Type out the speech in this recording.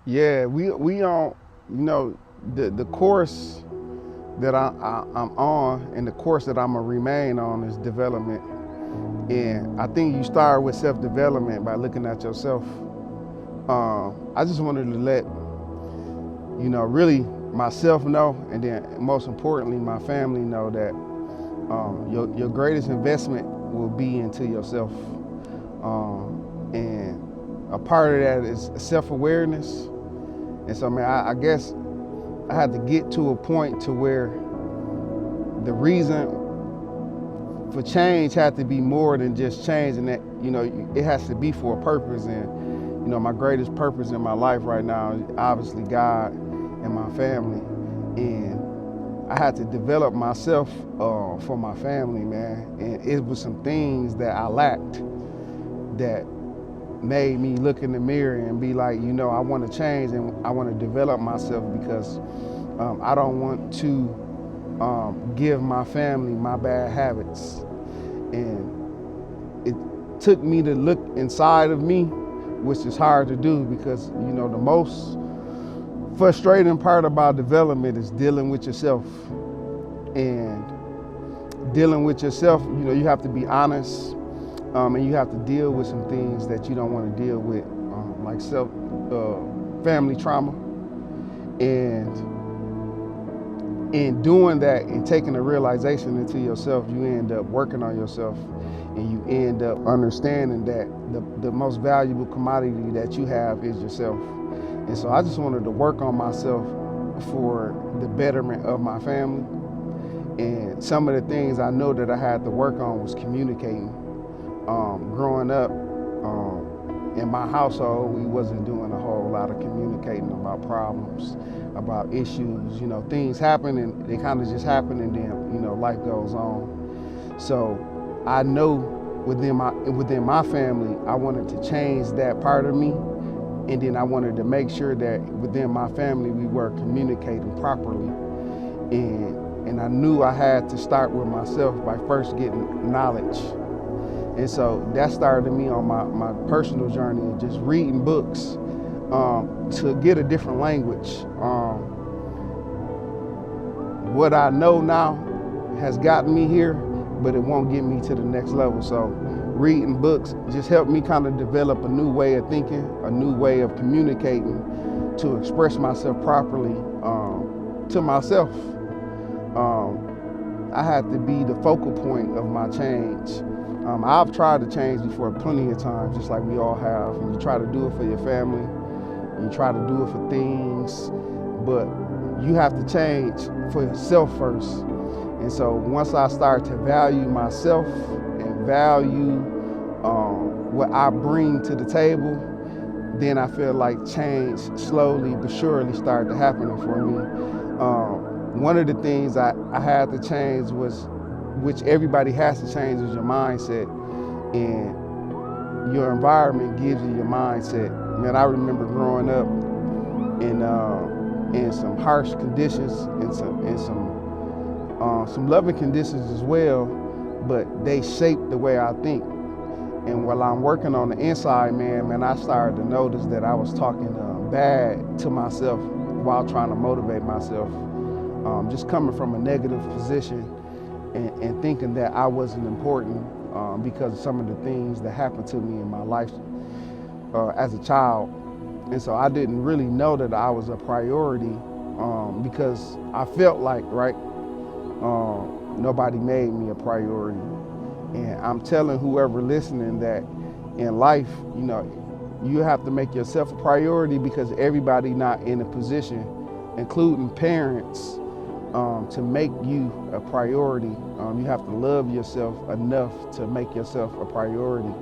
Yeah, we on, the course that I'm on and the course that I'm gonna remain on is development. And I think you start with self-development by looking at yourself. I just wanted to let, really myself know, and then most importantly, my family know that your greatest investment will be into yourself. And a part of that is self-awareness. And so, man, I guess I had to get to a point to where the reason for change had to be more than just changing that. It has to be for a purpose. And my greatest purpose in my life right now is obviously God and my family. And I had to develop myself for my family, man. And it was some things that I lacked that made me look in the mirror and be like, I want to change and I want to develop myself because I don't want to give my family my bad habits. And it took me to look inside of me, which is hard to do because, the most frustrating part about development is dealing with yourself. And dealing with yourself, you have to be honest, and you have to deal with some things that you don't want to deal with, like family trauma. And in doing that and taking a realization into yourself, you end up working on yourself and you end up understanding that the most valuable commodity that you have is yourself. And so I just wanted to work on myself for the betterment of my family. And some of the things I know that I had to work on was communicating. Growing up in my household, we wasn't doing a whole lot of communicating about problems, about issues. Things happen and they kind of just happen, and then life goes on. So I know within my family, I wanted to change that part of me, and then I wanted to make sure that within my family we were communicating properly. And I knew I had to start with myself by first getting knowledge. And so that started me on my personal journey of just reading books to get a different language. What I know now has gotten me here, but it won't get me to the next level. So reading books just helped me kind of develop a new way of thinking, a new way of communicating to express myself properly to myself. I had to be the focal point of my change. I've tried to change before plenty of times, just like we all have. And you try to do it for your family, and you try to do it for things, but you have to change for yourself first. And so once I start to value myself and value what I bring to the table, then I feel like change slowly but surely started to happen for me. One of the things I had to change was, which everybody has to change, is your mindset. And your environment gives you your mindset. Man, I remember growing up in some harsh conditions and some loving conditions as well, but they shaped the way I think. And while I'm working on the inside, man, I started to notice that I was talking bad to myself while trying to motivate myself. Just coming from a negative position and thinking that I wasn't important because of some of the things that happened to me in my life as a child. And so I didn't really know that I was a priority because I felt like, nobody made me a priority. And I'm telling whoever listening that in life, you have to make yourself a priority because everybody not in a position, including parents, to make you a priority. You have to love yourself enough to make yourself a priority.